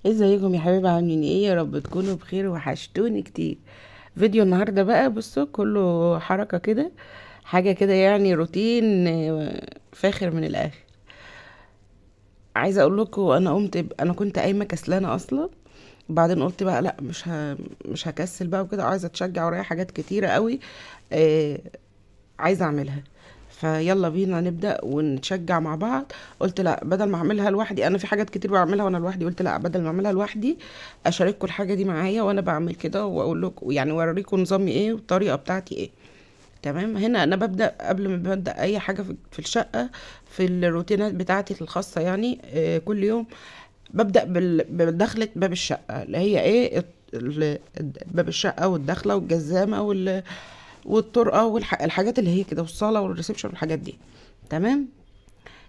ازيكم يا حبايبي؟ عاملين ايه؟ يا رب تكونوا بخير، وحشتوني كتير. فيديو النهارده بقى بصوا كله حركه كده، حاجه كده يعني روتين فاخر من الاخر. عايزه اقول لكم انا انا كنت قايمه كسلانه اصلا. بعدين قلت بقى لا، مش هكسل بقى وكده، عايزه اتشجع ورايا حاجات كتيره قوي آه، عايزه اعملها. فيلا بينا نبدأ ونتشجع مع بعض. قلت لا، بدل ما اعملها لوحدي، انا في حاجات كتير بعملها وانا لوحدي، قلت لا بدل ما اعملها لوحدي اشارككم الحاجة دي معايا وانا بعمل كده، واقول لكم يعني اوريكم نظامي ايه والطريقة بتاعتي ايه. تمام. هنا انا ببدأ قبل ما ببدأ اي حاجة في الشقة، في الروتينات بتاعتي الخاصة يعني كل يوم ببدأ بدخلة باب الشقة اللي هي ايه باب الشقة والدخلة والجزامة والطرقة والحاجات اللي هي كده، والصالة والريسبشن والحاجات دي. تمام.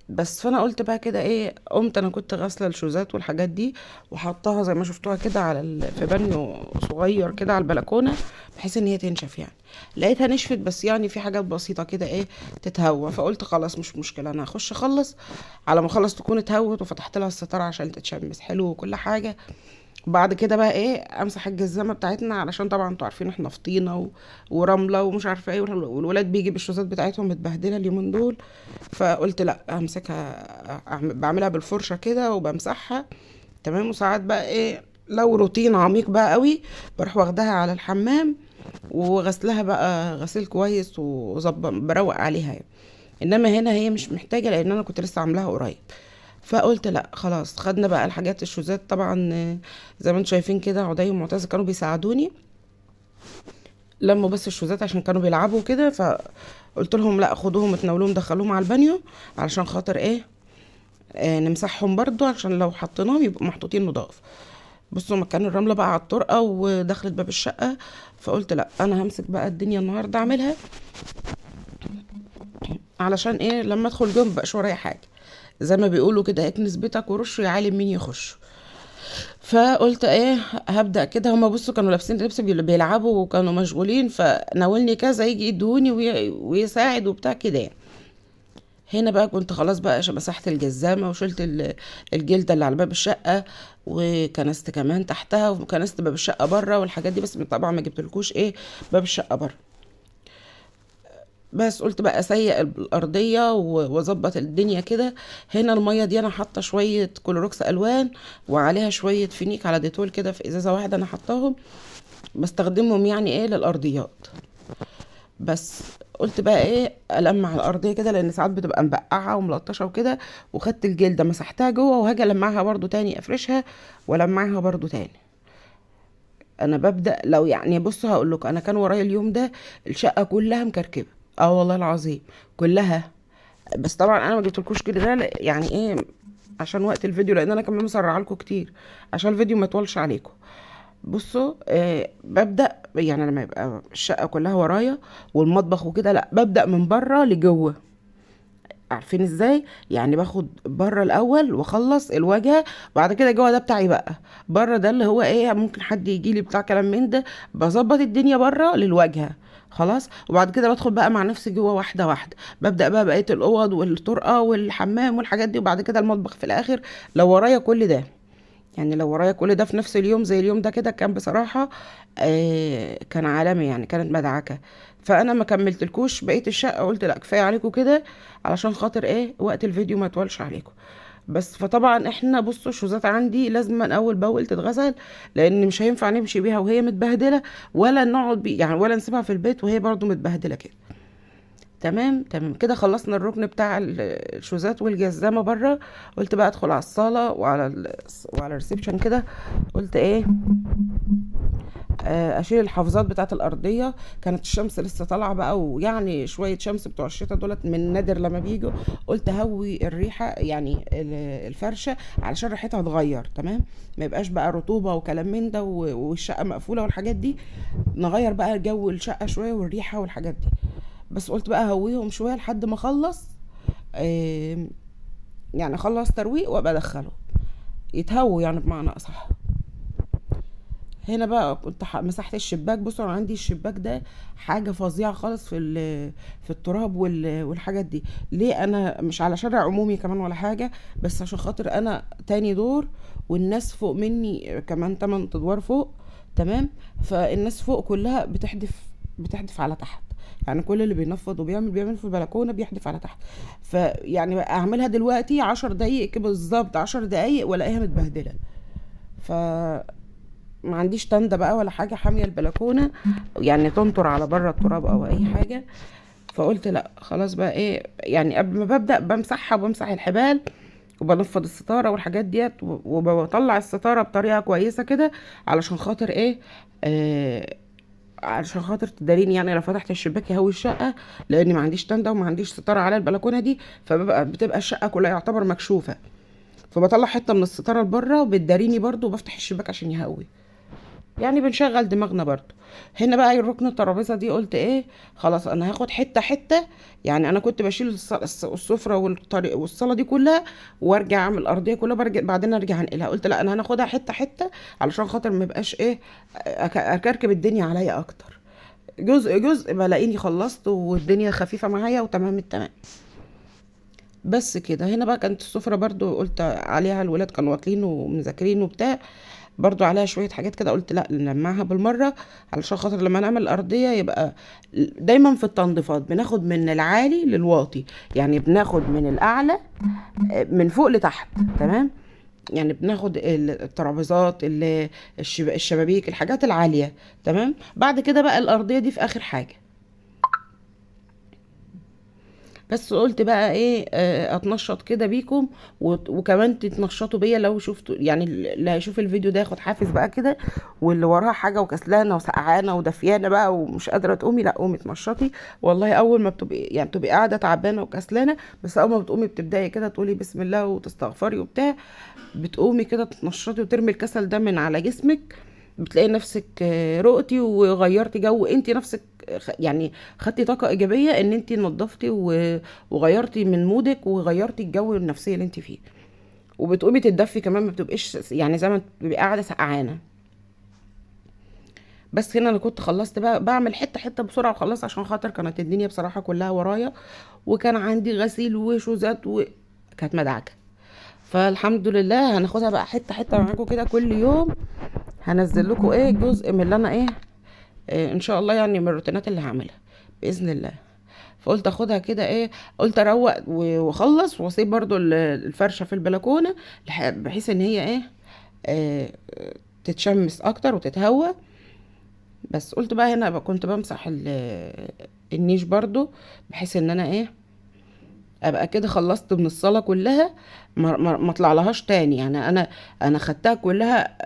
بس فانا قلت بقى كده ايه، قمت انا كنت غاسله الشوزات والحاجات دي وحطها زي ما شفتوها كده في بانيو صغير كده على البلكونه، بحيث ان هي تنشف يعني. لقيتها نشفت، بس يعني في حاجات بسيطه كده ايه تتهوى، فقلت خلاص مش مشكله، انا هخش اخلص. على ما اخلص تكون اتهوت، وفتحت لها الستاره عشان تتشمس حلو وكل حاجه. بعد كده بقى ايه، امسح الجزامه بتاعتنا، علشان طبعا انتوا عارفين احنا في طينه ورمله ومش عارفه ايه، والولاد بيجي بالشوزات بتاعتهم متبهدله اليومين دول. فقلت لا، امسكها بعملها بالفرشه كده وبمسحها. تمام. وساعات بقى ايه، لو روتين عميق بقى قوي، بروح واخداها على الحمام وغسلها بقى غسيل كويس وظبط بروق عليها يعني. انما هنا هي مش محتاجه، لان انا كنت لسه عاملاها قريب. فقلت لا خلاص، خدنا بقى الحاجات الشوزات طبعا زي ما انتم شايفين كده، عدي ومعتز كانوا بيساعدوني لموا بس الشوزات عشان كانوا بيلعبوا كده. فقلت لهم لا، خدوهم اتناولوهم دخلوهم على البانيو، علشان خاطر ايه نمسحهم برضو، عشان لو حطيناهم يبقوا محطوطين نضاف. بصوا مكان الرملة بقى على الطرقة ودخلت باب الشقة. فقلت لا، انا همسك بقى الدنيا النهاردة اعملها، علشان ايه لما ادخل جوه مبقاش ورايا حاجة. زي ما بيقولوا كده، اكنس بيتك ورش يا عالم مين يخش. فقلت ايه، هبدأ كده. هما بصوا كانوا لابسين لبس بيلعبوا وكانوا مشغولين، فناولني كذا يجي يدوني ويساعد وبتاع كده يعني. هنا بقى كنت خلاص بقى مسحت الجزامة وشلت الجلدة اللي على باب الشقة، وكنست كمان تحتها، وكنست باب الشقة بره والحاجات دي، بس طبعا ما جبتلكوش ايه باب الشقة بره. بس قلت بقى اسيق الارضيه واظبط الدنيا كده. هنا الميه دي انا حاطه شويه كلوروكس الوان، وعليها شويه فينيك على ديتول كده في ازازه واحده انا حطاهم، بستخدمهم يعني ايه للارضيات. بس قلت بقى ايه، المع الارضيه كده، لان ساعات بتبقى مبقعه وملطشه وكده. وخدت الجلده مسحتها جوه، وهاجي المعها برضو تاني، افرشها والمعها برضو تاني. انا ببدا لو يعني بصوا هقول لكم، انا كان ورايا اليوم ده الشقه كلها مكركبه. اه والله العظيم كلها. بس طبعا انا ما جبتلكوش كده ده يعني ايه، عشان وقت الفيديو، لان انا كمان مسرعه لكم كتير عشان الفيديو ما يطولش عليكم. بصوا ببدا يعني لما يبقى الشقه كلها ورايا والمطبخ وكده، لا ببدا من بره لجوه. عارفين ازاي؟ يعني باخد بره الاول واخلص الواجهه، بعد كده جوه ده بتاعي بقى. بره ده اللي هو ايه، ممكن حد يجي لي بتاع كلام من ده، بظبط الدنيا بره للواجهه خلاص. وبعد كده بدخل بقى مع نفسي جوه واحده واحده، ببدا بقى بقيه الاوض والطرقه والحمام والحاجات دي، وبعد كده المطبخ في الاخر. لو ورايا كل ده، يعني لو ورايا كل ده في نفس اليوم زي اليوم ده كده، كان بصراحة كان عالمي يعني، كانت مدعكة. فانا ما كملتلكوش بقية الشقة، قلت لا كفاية عليكم كده، علشان خاطر ايه وقت الفيديو ما يطولش عليكم. بس فطبعا احنا بصوا الشوزات عندي لازم اول باول تتغسل، لان مش هينفع نمشي بيها وهي متبهدلة، ولا نقعد يعني ولا نسيبها في البيت وهي برضو متبهدلة كده. تمام تمام كده خلصنا الركن بتاع الشوزات والجزامة بره. قلت بقى ادخل على الصالة وعلى الريسبشن كده. قلت ايه، اشيل الحافظات بتاعت الارضيه. كانت الشمس لسه طالعه بقى، ويعني شويه شمس بتوع الشتا دولت من نادر لما بيجوا. قلت هوي الريحه يعني الفرشه، علشان ريحتها تغير. تمام. ما يبقاش بقى رطوبه وكلام من ده والشقه مقفوله والحاجات دي. نغير بقى جو الشقه شويه والريحه والحاجات دي. بس قلت بقى هويهم شويه لحد ما اخلص، آم، يعني اخلص ترويق وابقى ادخله يتهووا يعني بمعنى اصح. هنا بقى كنت مسحت الشباك. بصوا انا عندي الشباك ده حاجه فظيعه خالص في التراب والحاجات دي. ليه؟ انا مش على شارع عمومي كمان ولا حاجه، بس عشان خاطر انا تاني دور، والناس فوق مني كمان 8 ادوار فوق. تمام. فالناس فوق كلها بتحدف على تحت، يعني كل اللي بينفض بيعمل في البلكونه بيحدف على تحت. فيعني اعملها دلوقتي 10 دقايق كده بالظبط، 10 دقايق والاقيها متبهدله. ف ما عنديش تندة بقى ولا حاجة حامية البلكونة، يعني تنطر على بره التراب او اي حاجة. فقلت لا خلاص بقى ايه، يعني قبل ما ببدأ بمسحها وبمسح الحبال وبنفض الستارة والحاجات ديت، وبطلع الستارة بطريقة كويسة كده علشان خاطر ايه، علشان خاطر تداريني يعني لو فتحت الشباك يهوي الشقة، لاني ما عنديش تندة وما عنديش ستارة على البلكونة دي، بتبقى الشقة كلها يعتبر مكشوفة. فبطلع حتة من الستارة لبره وبتداريني برضو، وبفتح الشباك عشان يهوي، يعني بنشغل دماغنا برضو. هنا بقى ركن الترابيزه دي قلت ايه، خلاص انا هاخد حته حته. يعني انا كنت بشيل السفره والطريق والصاله دي كلها وارجع اعمل الارضيه كلها، برجع بعدين ارجع انقلها. قلت لا انا هناخدها حته حته علشان خاطر ما يبقاش ايه، اكركب الدنيا عليا اكتر. جزء جزء بلاقيني خلصت والدنيا خفيفه معايا وتمام التمام. بس كده. هنا بقى كانت السفرة برضو قلت عليها، الولاد كانوا واكلين ومذاكرين وبتاع، برضو عليها شوية حاجات كده، قلت لا نلمعها بالمرة علشان خاطر لما نعمل الأرضية يبقى دايما في التنظيفات بناخد من العالي للواطي، يعني بناخد من الأعلى من فوق لتحت. تمام. يعني بناخد الترابيزات الشبابيك الحاجات العالية. تمام. بعد كده بقى الأرضية دي في آخر حاجة. بس قلت بقى ايه، اتنشط كده بيكم وكمان تتنشطوا بيا لو شفتوا، يعني اللي هيشوف الفيديو ده ياخد حافز بقى كده، واللي وراها حاجه وكسلانه وسقعانه ودفيانه بقى ومش قادره تقومي، لا قومي اتنشطي. والله اول ما بتبقي يعني بتبقي قاعده تعبانه وكسلانه، بس اول ما بتقومي بتبداي كده تقولي بسم الله وتستغفري وبتاع، بتقومي كده تتنشطي وترمي الكسل ده من على جسمك. بتلاقي نفسك رقتي وغيرتي جو انت نفسك، يعني خدتي طاقة ايجابية ان انت نظفتي وغيرتي من مودك وغيرتي الجو النفسية اللي انت فيه. وبتقومي تتدفي كمان، ما بتبقيش يعني زي ما بتبقي قاعدة سقعانة. بس هنا انا كنت خلصت بقى، بعمل حتة حتة بسرعة وخلصت عشان خاطر كانت الدنيا بصراحة كلها ورايا، وكان عندي غسيل وشوزات وكانت مدعكة. فالحمد لله هناخدها بقى حتة حتة معاكم كده كل يوم. هنزل لكم ايه جزء من اللي انا ايه، ان شاء الله يعني من الروتينات اللي هعملها باذن الله. فقلت اخدها كده ايه، قلت اروق واخلص واسيب برضو الفرشه في البلكونه بحيث ان هي ايه، آه، تتشمس اكتر وتتهوى. بس قلت بقى هنا بقى كنت بمسح النيش برضو بحيث ان انا ايه، ابقى كده خلصت من الصاله كلها، ما اطلع لهاش تاني. يعني انا خدتها كلها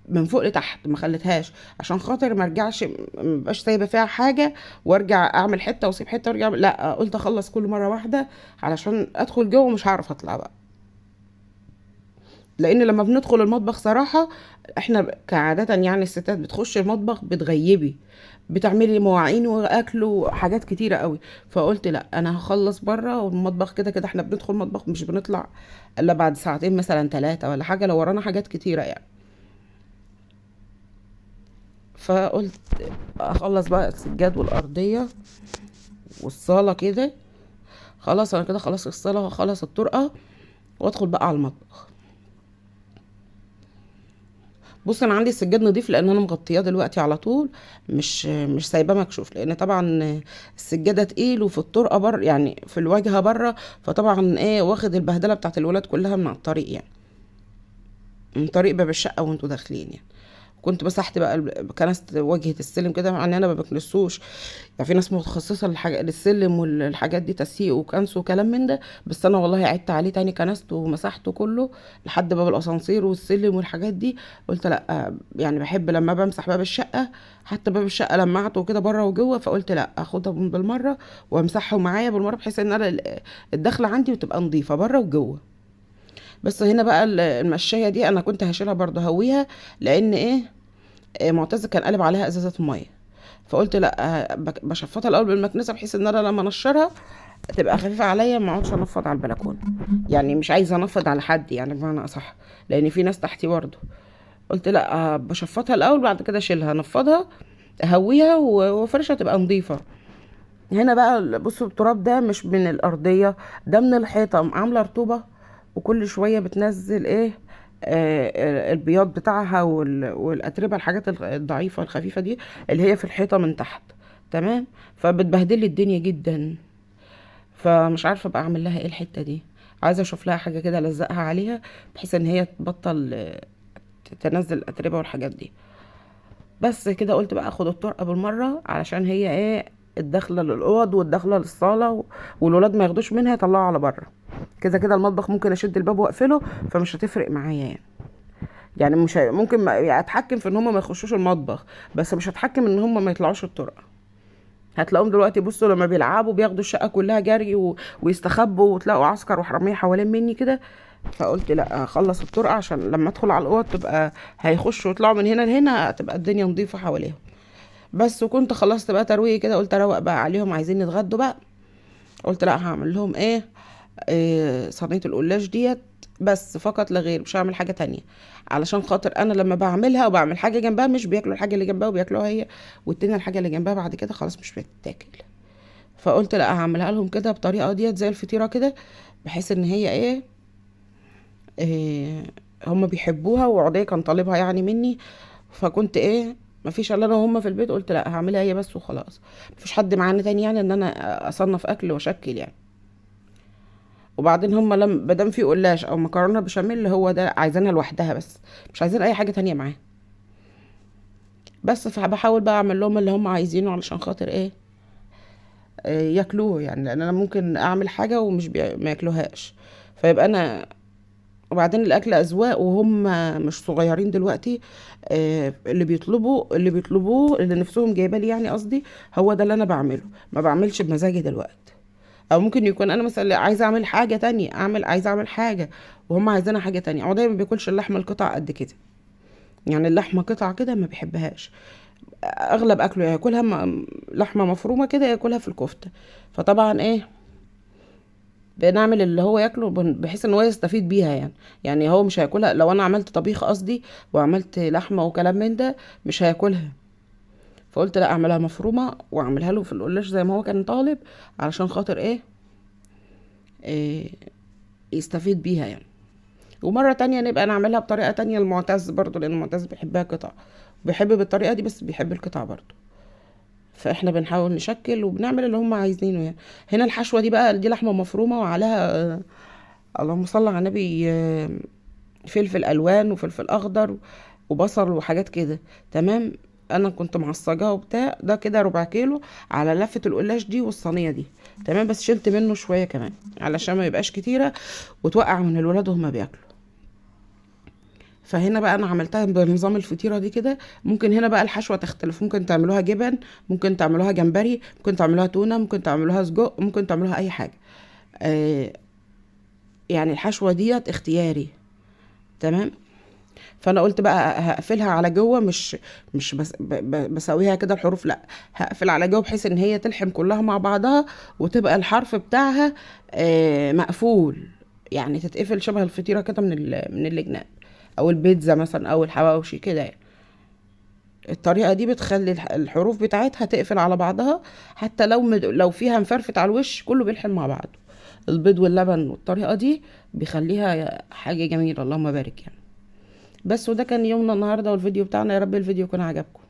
من فوق لتحت، ما خليتهاش عشان خاطر ما ارجعش، ما بقاش سايبه فيها حاجه وارجع اعمل حته واسيب حته وارجع، لا قلت اخلص كل مره واحده علشان ادخل جوه مش هعرف اطلع بقى. لان لما بندخل المطبخ صراحه، احنا كعاده يعني الستات بتخش المطبخ بتغيبي، بتعملي مواعين واكل وحاجات كتيره قوي. فقلت لا انا هخلص بره، والمطبخ كده كده احنا بندخل مطبخ مش بنطلع الا بعد ساعتين مثلا 3 ولا حاجه لو ورانا حاجات كتيره يعني. فقلت اخلص بقى السجاد والارضيه والصاله كده. خلاص انا كده خلاص الصاله وخلص الطرقه، وادخل بقى على المطبخ. بص انا عندي السجاد نضيف لان انا مغطياه دلوقتي على طول، مش سايباه مكشوف، لان طبعا السجاده تقيل وفي الطرقه بره يعني في الواجهه بره، فطبعا ايه واخد البهدله بتاعت الولاد كلها من على الطريق، يعني من طريق باب الشقه وانتوا داخلين يعني. كنت مسحت بقى كنست واجهة السلم كده، مع ان انا ما بكنسوش، يعني في ناس متخصصة للسلم والحاجات دي تسيق وكنس وكلام من ده، بس انا والله عدت عليه تاني كنسته ومسحته كله لحد باب الاسانسير والسلم والحاجات دي. قلت لا يعني بحب لما بمسح باب الشقة، حتى باب الشقة لمعته وكده بره وجوه، فقلت لا اخدها بالمرة وامسحه معايا بالمرة بحيث ان انا الدخلة عندي وتبقى نظيفة بره وجوه. بس هنا بقى المشاية دي انا كنت هشيلها برضه هويها، لان ايه، معتز كان قلب عليها ازازه ميه. فقلت لا بشفطها الاول بالمكنسه بحيث ان انا لما انشرها تبقى خفيفه عليا، ما اقعدش انفض على البلكونه، يعني مش عايزه انفض على حد يعني بمعنى اصح، لان في ناس تحتي برضه. قلت لا بشفطها الاول بعد كده اشيلها انفضها اهويها وفرشه تبقى نظيفه. هنا بقى بصوا التراب ده مش من الارضيه، ده من الحيطه عامله رطوبه، وكل شويه بتنزل ايه، البياض بتاعها والاتربه، الحاجات الضعيفه الخفيفه دي اللي هي في الحيطه من تحت. تمام. فبتبهدل لي الدنيا جدا. فمش عارفه بقى اعمل لها ايه الحته دي. عايزه اشوف لها حاجه كده الزقها عليها بحيث ان هي تبطل تنزل الاتربه والحاجات دي. بس كده قلت بقى اخد الطرقه بالمره، علشان هي ايه، الداخله للاوض والداخله للصاله والولاد ما ياخدوش منها يطلعوا على بره. كده كده المطبخ ممكن اشد الباب واقفله، فمش هتفرق معايا يعني. يعني مش ممكن يعني اتحكم في ان هم ما يخشوش المطبخ، بس مش هتحكم ان هم ما يطلعوش الطرقه. هتلاقوهم دلوقتي بصوا لما بيلعبوا بياخدوا الشقه كلها جري ويستخبوا، وتلاقوا عسكر وحراميه حوالين مني كده. فقلت لا، اخلص الطرقه عشان لما ادخل على الاوض تبقى هيخشوا ويطلعوا من هنا لهنا، تبقى الدنيا نظيفه حواليهم. بس وكنت خلصت بقى ترويق كده، قلت اروق بقى عليهم، عايزين يتغدوا بقى. قلت لا، هعمل لهم صينيه القلاش ديت بس فقط لا غير، مش هعمل حاجه تانية. علشان خاطر انا لما بعملها وبعمل حاجه جنبها مش بياكلوا الحاجه اللي جنبها وبياكلوها هي، والتانية الحاجه اللي جنبها بعد كده خلاص مش بتتاكل. فقلت لا، هعملها لهم كده بطريقه ديت زي الفطيره كده، بحيث ان هي إيه هم بيحبوها، وعدي كان طالبها يعني مني. فكنت مفيش الا انا وهم في البيت، قلت لا، هعملها هي بس وخلاص. مفيش حد معانا تاني يعني ان انا اصنف اكل واشكل يعني. وبعدين هم لما مادام في قلاش او مكرونه بشاميل هو ده عايزينها لوحدها بس، مش عايزين اي حاجه تانية معاها. بس فبحاول بقى اعمل لهم اللي هم عايزينه علشان خاطر ياكلوه يعني، لان انا ممكن اعمل حاجه ومش ما ياكلوهاش. فيبقى انا، وبعدين الاكل اذواق وهم مش صغيرين دلوقتي. اللي بيطلبوه اللي نفسهم جايبه لي يعني قصدي، هو ده اللي انا بعمله. ما بعملش بمزاجي دلوقتي. او ممكن يكون انا مثلا عايزه اعمل حاجه تانية، عايزه اعمل حاجه وهم عايزينها حاجه تانية. هو دايما ما بياكلش اللحمه القطع قد كده، يعني اللحمه قطع كده ما بيحبهاش. اغلب اكله ياكلها لحمه مفرومه كده، ياكلها في الكفته. فطبعا بنعمل اللي هو ياكله بحيث ان هو يستفيد بيها يعني. يعني هو مش هياكلها لو انا عملت طبيخ قصدي وعملت لحمه وكلام من ده، مش هياكلها. فقلت لا، اعملها مفرومه واعملها له في القلاش زي ما هو كان طالب، علشان خاطر إيه يستفيد بيها يعني. ومره تانية نبقى نعملها بطريقه تانية المعتز برضو، لان المعتز بيحبها قطع، بيحب بالطريقه دي بس بيحب القطع برضو. فاحنا بنحاول نشكل وبنعمل اللي هم عايزينه يعني. هنا الحشوه دي بقى، دي لحمه مفرومه وعليها اللهم صل على النبي، فلفل الوان وفلفل اخضر وبصل وحاجات كده. تمام. انا كنت معصجاه وبتاع ده كده 4 كيلو على لفه القلاش دي والصينيه دي. تمام. بس شلت منه شويه كمان علشان ما يبقاش كتيره وتوقع من الولاد وهما بياكلوا. فهنا بقى انا عملتها بنظام الفطيره دي كده. ممكن هنا بقى الحشوه تختلف، ممكن تعملوها جبن، ممكن تعملوها جمبري، ممكن تعملوها تونه، ممكن تعملوها سجق، ممكن تعملوها اي حاجه. آه يعني الحشوه ديت اختياري. تمام. فانا قلت بقى هقفلها على جوه، مش بسويها كده الحروف، لا، هقفل على جوه بحيث ان هي تلحم كلها مع بعضها، وتبقى الحرف بتاعها مقفول. يعني تتقفل شبه الفطيره كده من الجناب، او البيتزا مثلا او الحواوشي كده يعني. الطريقه دي بتخلي الحروف بتاعتها تقفل على بعضها، حتى لو فيها مفرفت على الوش كله بيلحم مع بعضه. البيض واللبن والطريقه دي بيخليها حاجه جميله، اللهم بارك يعني. بس وده كان يومنا النهارده والفيديو بتاعنا. يا رب الفيديو يكون عجبكم.